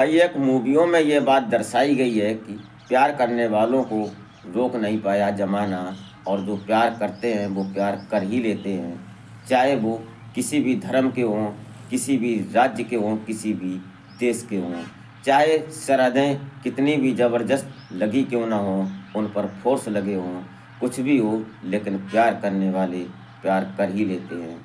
कई एक मूवियों में ये बात दर्शाई गई है कि प्यार करने वालों को रोक नहीं पाया ज़माना, और जो प्यार करते हैं वो प्यार कर ही लेते हैं, चाहे वो किसी भी धर्म के हों, किसी भी राज्य के हों, किसी भी देश के हों, चाहे सरहदें कितनी भी ज़बरदस्त लगी क्यों ना हों, उन पर फोर्स लगे हों, कुछ भी हो, लेकिन प्यार करने वाले प्यार कर ही लेते हैं।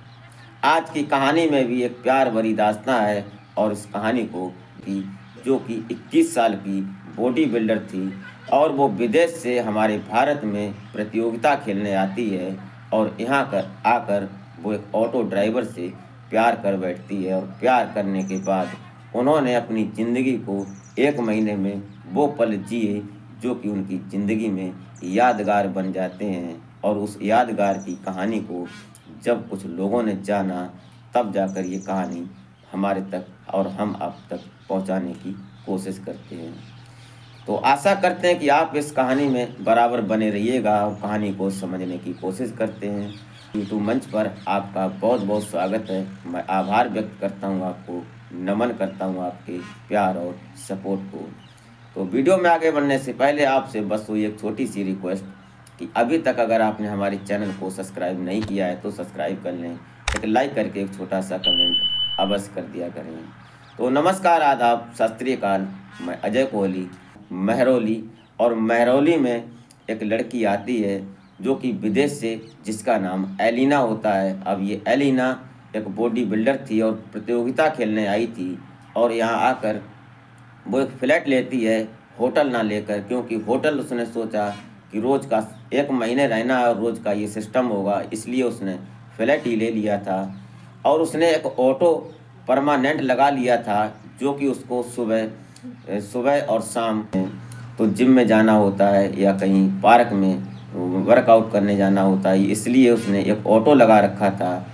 आज की कहानी में भी एक प्यार भरी दास्तां है, और इस कहानी को की जो कि 21 साल की बॉडी बिल्डर थी, और वो विदेश से हमारे भारत में प्रतियोगिता खेलने आती है, और यहाँ कर आकर वो एक ऑटो ड्राइवर से प्यार कर बैठती है। और प्यार करने के बाद उन्होंने अपनी ज़िंदगी को 1 महीने में वो पल जिए जो कि उनकी ज़िंदगी में यादगार बन जाते हैं। और उस यादगार की कहानी को जब कुछ लोगों ने जाना, तब जाकर ये कहानी हमारे तक और हम आप तक पहुंचाने की कोशिश करते हैं। तो आशा करते हैं कि आप इस कहानी में बराबर बने रहिएगा और कहानी को समझने की कोशिश करते हैं। यूट्यूब मंच पर आपका बहुत बहुत स्वागत है। मैं आभार व्यक्त करता हूं, आपको नमन करता हूं आपके प्यार और सपोर्ट को। तो वीडियो में आगे बढ़ने से पहले आपसे बस वही एक छोटी सी रिक्वेस्ट कि अभी तक अगर आपने हमारे चैनल को सब्सक्राइब नहीं किया है तो सब्सक्राइब कर लें, एक लाइक करके एक छोटा सा कमेंट अवश्य कर दिया करें। तो नमस्कार, आदाब, सत श्री अकाल। मैं अजय कोहली, महरौली। और महरौली में एक लड़की आती है जो कि विदेश से, जिसका नाम एलिना होता है। अब ये एलिना एक बॉडी बिल्डर थी और प्रतियोगिता खेलने आई थी, और यहाँ आकर वो एक फ्लैट लेती है, होटल ना लेकर, क्योंकि होटल उसने सोचा कि रोज़ का 1 महीने रहना है और रोज़ का ये सिस्टम होगा, इसलिए उसने फ्लैट ही ले लिया था। और उसने एक ऑटो परमानेंट लगा लिया था जो कि उसको सुबह सुबह और शाम तो जिम में जाना होता है या कहीं पार्क में वर्कआउट करने जाना होता है, इसलिए उसने एक ऑटो लगा रखा था।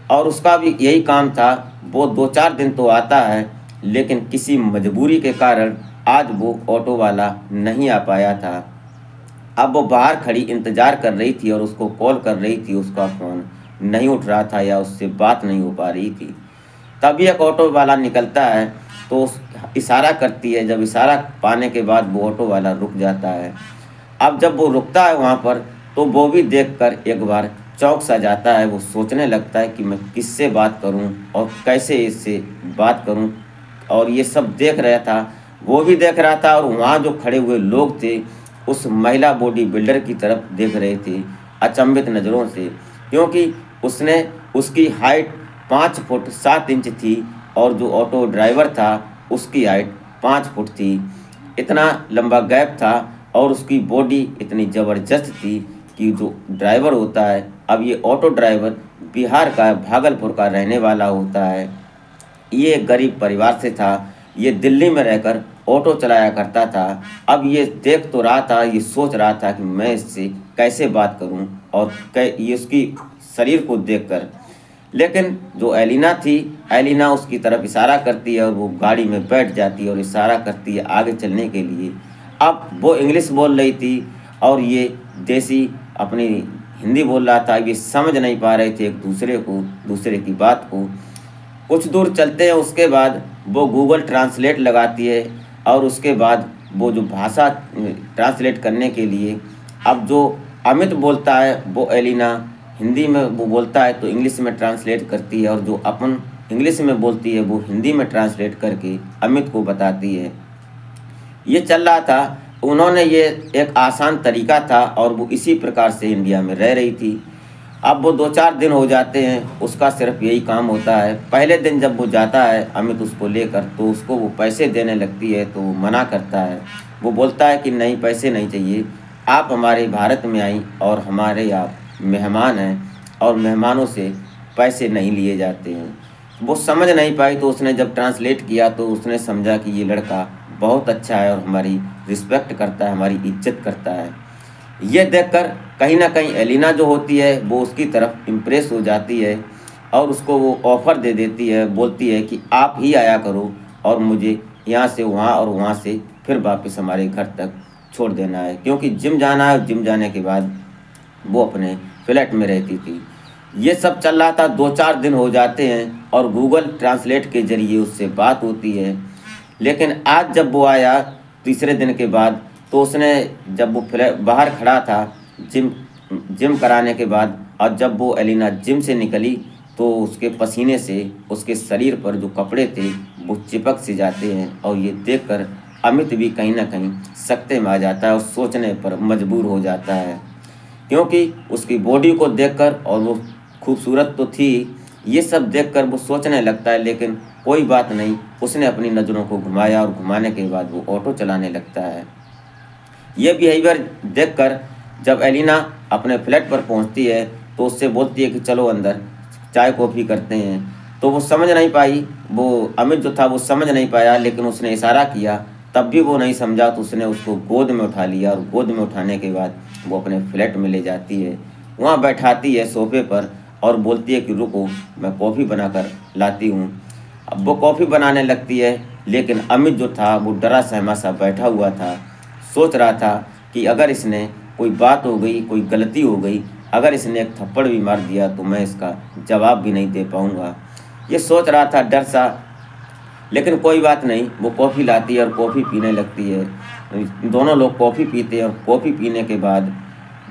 और उसका भी यही काम था। वो 2-4 दिन तो आता है, लेकिन किसी मजबूरी के कारण आज वो ऑटो वाला नहीं आ पाया था। अब वो बाहर खड़ी इंतज़ार कर रही थी और उसको कॉल कर रही थी, उसका फ़ोन नहीं उठ रहा था या उससे बात नहीं हो पा रही थी। तभी एक ऑटो वाला निकलता है तो इशारा करती है। जब इशारा पाने के बाद वो ऑटो वाला रुक जाता है। अब जब वो रुकता है वहाँ पर, तो वो भी देखकर एक बार चौंक सा जाता है। वो सोचने लगता है कि मैं किससे बात करूँ और कैसे इससे बात करूँ। और ये सब देख रहा था, वो भी देख रहा था, और वहाँ जो खड़े हुए लोग थे उस महिला बॉडी बिल्डर की तरफ देख रहे थे अचंभित नज़रों से, क्योंकि उसने उसकी हाइट 5 फुट 7 इंच थी, और जो ऑटो ड्राइवर था उसकी हाइट 5 फुट थी। इतना लंबा गैप था, और उसकी बॉडी इतनी ज़बरदस्त थी कि जो ड्राइवर होता है, अब ये ऑटो ड्राइवर बिहार का, भागलपुर का रहने वाला होता है। ये एक गरीब परिवार से था। ये दिल्ली में रहकर ऑटो चलाया करता था। अब ये देख तो रहा था, ये सोच रहा था कि मैं इससे कैसे बात करूं, और ये उसकी शरीर को देखकर। लेकिन जो एलिना थी, एलिना उसकी तरफ इशारा करती है और वो गाड़ी में बैठ जाती है और इशारा करती है आगे चलने के लिए। अब वो इंग्लिश बोल रही थी और ये देसी अपनी हिंदी बोल रहा था। ये समझ नहीं पा रहे थे एक दूसरे को, दूसरे की बात को। कुछ दूर चलते हैं, उसके बाद वो गूगल ट्रांसलेट लगाती है, और उसके बाद वो जो भाषा ट्रांसलेट करने के लिए, अब जो अमित बोलता है वो एलिना हिंदी में वो बोलता है तो इंग्लिश में ट्रांसलेट करती है, और जो अपन इंग्लिश में बोलती है वो हिंदी में ट्रांसलेट करके अमित को बताती है। ये चल रहा था। उन्होंने ये एक आसान तरीका था, और वो इसी प्रकार से इंडिया में रह रही थी। अब वो 2-4 दिन हो जाते हैं, उसका सिर्फ यही काम होता है। पहले दिन जब वो जाता है अमित उसको लेकर, तो उसको वो पैसे देने लगती है, तो वो मना करता है। वो बोलता है कि नहीं, पैसे नहीं चाहिए, आप हमारे भारत में आई और हमारे आप मेहमान हैं, और मेहमानों से पैसे नहीं लिए जाते हैं। वो समझ नहीं पाई, तो उसने जब ट्रांसलेट किया तो उसने समझा कि ये लड़का बहुत अच्छा है और हमारी रिस्पेक्ट करता है, हमारी इज्जत करता है। ये देखकर कहीं ना कहीं एलिना जो होती है वो उसकी तरफ इम्प्रेस हो जाती है, और उसको वो ऑफ़र दे देती है। बोलती है कि आप ही आया करो और मुझे यहाँ से वहाँ और वहाँ से फिर वापस हमारे घर तक छोड़ देना है, क्योंकि जिम जाना है। जिम जाने के बाद वो अपने फ्लैट में रहती थी। ये सब चल रहा था। 2-4 दिन हो जाते हैं और गूगल ट्रांसलेट के ज़रिए उससे बात होती है, लेकिन आज जब वो आया तीसरे दिन के बाद, तो उसने जब वो बाहर खड़ा था जिम जिम कराने के बाद, और जब वो एलिना जिम से निकली तो उसके पसीने से उसके शरीर पर जो कपड़े थे वो चिपक से जाते हैं। और ये देखकर अमित भी कहीं ना कहीं सकते में आ जाता है और सोचने पर मजबूर हो जाता है, क्योंकि उसकी बॉडी को देखकर, और वो खूबसूरत तो थी, ये सब देखकर वो सोचने लगता है। लेकिन कोई बात नहीं, उसने अपनी नज़रों को घुमाया और घुमाने के बाद वो ऑटो चलाने लगता है। ये बिहेवियर देखकर जब एलिना अपने फ्लैट पर पहुंचती है तो उससे बोलती है कि चलो अंदर चाय कॉफ़ी करते हैं। तो वो समझ नहीं पाई, वो अमित जो था वो समझ नहीं पाया, लेकिन उसने इशारा किया, तब भी वो नहीं समझा। तो उसने उसको गोद में उठा लिया और गोद में उठाने के बाद वो अपने फ्लैट में ले जाती है, वहाँ बैठाती है सोफे पर और बोलती है कि रुको, मैं कॉफ़ी बनाकर लाती हूँ। अब वो कॉफ़ी बनाने लगती है, लेकिन अमित जो था वो डरा सहमा सा बैठा हुआ था। सोच रहा था कि अगर इसने कोई बात हो गई, कोई गलती हो गई, अगर इसने एक थप्पड़ भी मार दिया तो मैं इसका जवाब भी नहीं दे पाऊँगा। ये सोच रहा था डर सा। लेकिन कोई बात नहीं, वो कॉफ़ी लाती है और कॉफ़ी पीने लगती है। दोनों लोग कॉफ़ी पीते हैं और कॉफ़ी पीने के बाद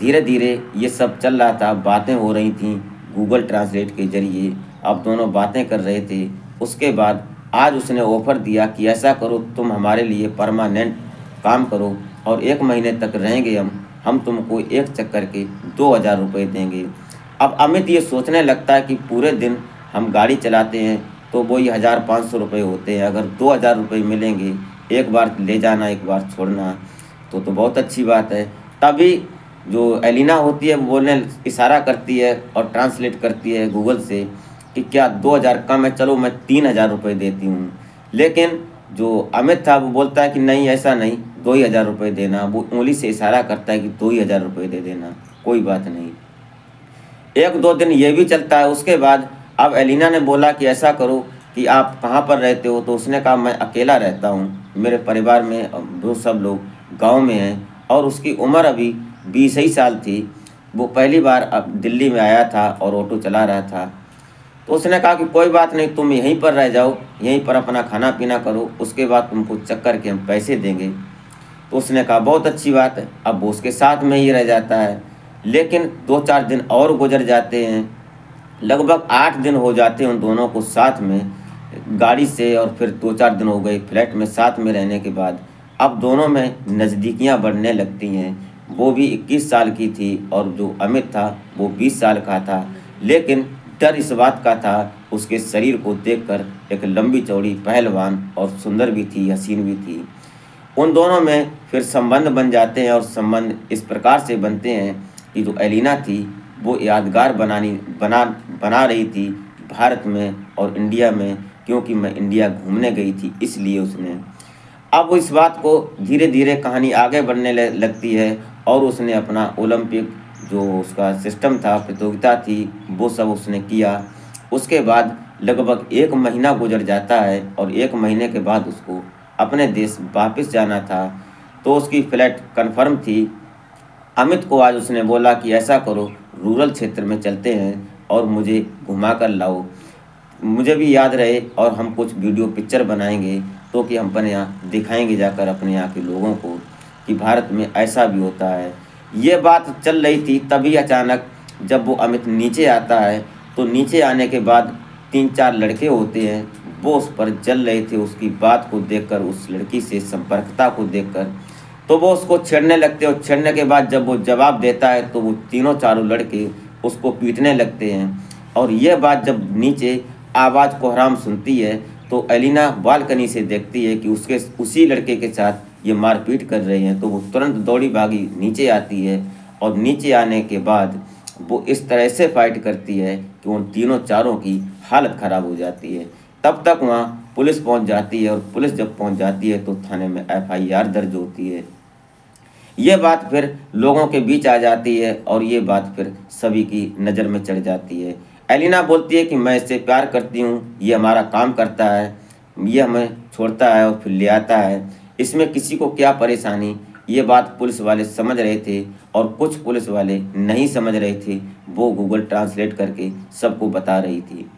धीरे धीरे ये सब चल रहा था, बातें हो रही थीं गूगल ट्रांसलेट के ज़रिए। अब दोनों बातें कर रहे थे। उसके बाद आज उसने ऑफ़र दिया कि ऐसा करो, तुम हमारे लिए परमानेंट काम करो और 1 महीने तक रहेंगे हम तुमको एक चक्कर के 2000 रुपये देंगे। अब अमित ये सोचने लगता है कि पूरे दिन हम गाड़ी चलाते हैं तो वही 1500 रुपये होते हैं, अगर 2000 रुपये मिलेंगे, एक बार ले जाना एक बार छोड़ना, तो बहुत अच्छी बात है। तभी जो एलिना होती है वो बोलने इशारा करती है और ट्रांसलेट करती है गूगल से कि क्या 2000 कम है, चलो मैं 3000 रुपये देती हूँ। लेकिन जो अमित था वो बोलता है कि नहीं, ऐसा नहीं, 2000 रुपये देना। वो उंगली से इशारा करता है कि 2000 रुपये दे देना, कोई बात नहीं। 1-2 दिन ये भी चलता है। उसके बाद अब एलिना ने बोला कि ऐसा करो कि आप कहाँ पर रहते हो, तो उसने कहा मैं अकेला रहता हूँ, मेरे परिवार में वो सब लोग गांव में हैं। और उसकी उम्र अभी 20 ही साल थी। वो पहली बार अब दिल्ली में आया था और ऑटो चला रहा था। तो उसने कहा कि कोई बात नहीं, तुम यहीं पर रह जाओ, यहीं पर अपना खाना पीना करो, उसके बाद तुमको चक्कर के हम पैसे देंगे। तो उसने कहा बहुत अच्छी बात है। अब वो उसके साथ में ही रह जाता है। लेकिन 2-4 दिन और गुजर जाते हैं, लगभग 8 दिन हो जाते हैं उन दोनों को साथ में गाड़ी से, और फिर 2-4 दिन हो गए फ्लैट में साथ में रहने के बाद अब दोनों में नज़दीकियां बढ़ने लगती हैं। वो भी 21 साल की थी और जो अमित था वो 20 साल का था। लेकिन डर इस बात का था, उसके शरीर को देखकर, एक लंबी चौड़ी पहलवान और सुंदर भी थी, हसीन भी थी। उन दोनों में फिर संबंध बन जाते हैं और संबंध इस प्रकार से बनते हैं कि जो एलिना थी वो यादगार बना रही थी भारत में और इंडिया में, क्योंकि मैं इंडिया घूमने गई थी इसलिए उसने। अब वो इस बात को धीरे धीरे कहानी आगे बढ़ने लगती है और उसने अपना ओलंपिक जो उसका सिस्टम था, प्रतियोगिता थी, वो सब उसने किया। उसके बाद लगभग 1 महीना गुजर जाता है और 1 महीने के बाद उसको अपने देश वापस जाना था। तो उसकी फ़्लाइट कन्फर्म थी। अमित को आज उसने बोला कि ऐसा करो, रूरल क्षेत्र में चलते हैं और मुझे घुमा कर लाओ, मुझे भी याद रहे और हम कुछ वीडियो पिक्चर बनाएंगे, तो कि हम अपने यहाँ दिखाएंगे जाकर अपने यहाँ के लोगों को कि भारत में ऐसा भी होता है। ये बात चल रही थी, तभी अचानक जब वो अमित नीचे आता है तो नीचे आने के बाद 3-4 लड़के होते हैं, वो उस पर जल रहे थे उसकी बात को देखकर, उस लड़की से संपर्कता को देखकर। तो वो उसको छेड़ने लगते हैं और छेड़ने के बाद जब वो जवाब देता है तो वो तीनों चारों लड़के उसको पीटने लगते हैं। और यह बात जब नीचे आवाज़ कोहराम सुनती है तो एलिना बालकनी से देखती है कि उसके उसी लड़के के साथ ये मारपीट कर रहे हैं। तो वो तुरंत दौड़ी भागी नीचे आती है और नीचे आने के बाद वो इस तरह से फाइट करती है कि उन तीनों चारों की हालत ख़राब हो जाती है। तब तक वहाँ पुलिस पहुँच जाती है और पुलिस जब पहुँच जाती है तो थाने में FIR दर्ज होती है। ये बात फिर लोगों के बीच आ जाती है और ये बात फिर सभी की नज़र में चढ़ जाती है। एलिना बोलती है कि मैं इससे प्यार करती हूँ, ये हमारा काम करता है, ये हमें छोड़ता है और फिर ले आता है, इसमें किसी को क्या परेशानी। ये बात पुलिस वाले समझ रहे थे और कुछ पुलिस वाले नहीं समझ रहे थे, वो गूगल ट्रांसलेट करके सबको बता रही थी।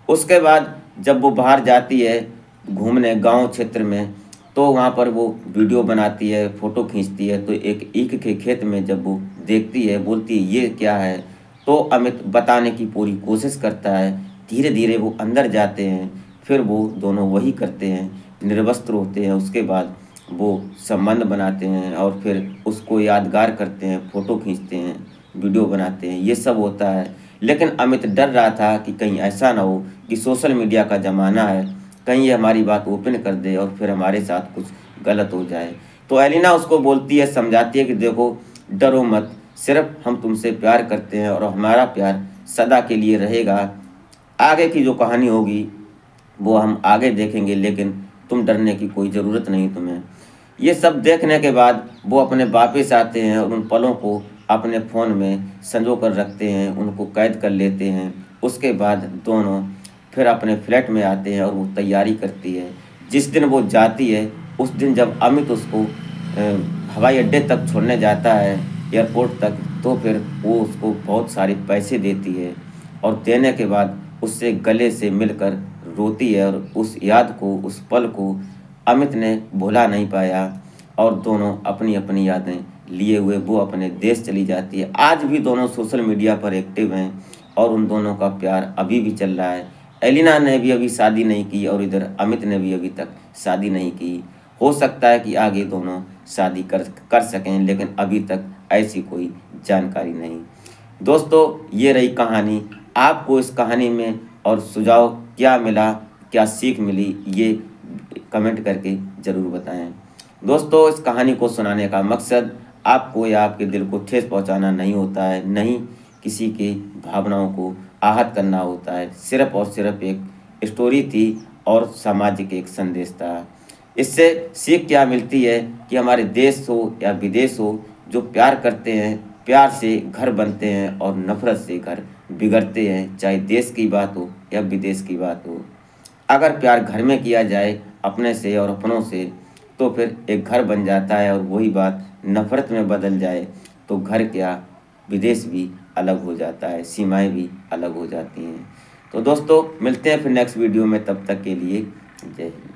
उसके बाद जब वो बाहर जाती है घूमने गांव क्षेत्र में, तो वहाँ पर वो वीडियो बनाती है, फ़ोटो खींचती है। तो एक ईख के खेत में जब वो देखती है, बोलती है ये क्या है, तो अमित बताने की पूरी कोशिश करता है। धीरे धीरे वो अंदर जाते हैं, फिर वो दोनों वही करते हैं, निर्वस्त्र होते हैं। उसके बाद वो संबंध बनाते हैं और फिर उसको यादगार करते हैं, फ़ोटो खींचते हैं, वीडियो बनाते हैं, ये सब होता है। लेकिन अमित डर रहा था कि कहीं ऐसा ना हो कि सोशल मीडिया का ज़माना है, कहीं ये हमारी बात ओपन कर दे और फिर हमारे साथ कुछ गलत हो जाए। तो एलिना उसको बोलती है, समझाती है कि देखो डरो मत, सिर्फ हम तुमसे प्यार करते हैं और हमारा प्यार सदा के लिए रहेगा। आगे की जो कहानी होगी वो हम आगे देखेंगे, लेकिन तुम डरने की कोई ज़रूरत नहीं तुम्हें। ये सब देखने के बाद वो अपने वापस आते हैं और उन पलों को अपने फ़ोन में संजो कर रखते हैं, उनको कैद कर लेते हैं। उसके बाद दोनों फिर अपने फ्लैट में आते हैं और वो तैयारी करती है। जिस दिन वो जाती है, उस दिन जब अमित उसको हवाई अड्डे तक छोड़ने जाता है, एयरपोर्ट तक, तो फिर वो उसको बहुत सारे पैसे देती है और देने के बाद उससे गले से मिलकर रोती है। और उस याद को, उस पल को अमित ने भुला नहीं पाया और दोनों अपनी अपनी यादें लिए हुए वो अपने देश चली जाती है। आज भी दोनों सोशल मीडिया पर एक्टिव हैं और उन दोनों का प्यार अभी भी चल रहा है। एलिना ने भी अभी शादी नहीं की और इधर अमित ने भी अभी तक शादी नहीं की। हो सकता है कि आगे दोनों शादी कर सकें, लेकिन अभी तक ऐसी कोई जानकारी नहीं। दोस्तों, ये रही कहानी। आपको इस कहानी में और सुझाव क्या मिला, क्या सीख मिली, ये कमेंट करके ज़रूर बताएं। दोस्तों, इस कहानी को सुनाने का मकसद आपको या आपके दिल को ठेस पहुंचाना नहीं होता है, नहीं किसी की भावनाओं को आहत करना होता है। सिर्फ और सिर्फ एक स्टोरी थी और सामाजिक एक संदेश था। इससे सीख क्या मिलती है कि हमारे देश हो या विदेश हो, जो प्यार करते हैं, प्यार से घर बनते हैं और नफ़रत से घर बिगड़ते हैं। चाहे देश की बात हो या विदेश की बात हो, अगर प्यार घर में किया जाए अपने से और अपनों से, तो फिर एक घर बन जाता है। और वही बात नफ़रत में बदल जाए तो घर क्या, विदेश भी अलग हो जाता है, सीमाएं भी अलग हो जाती हैं। तो दोस्तों, मिलते हैं फिर नेक्स्ट वीडियो में, तब तक के लिए जय हिंद।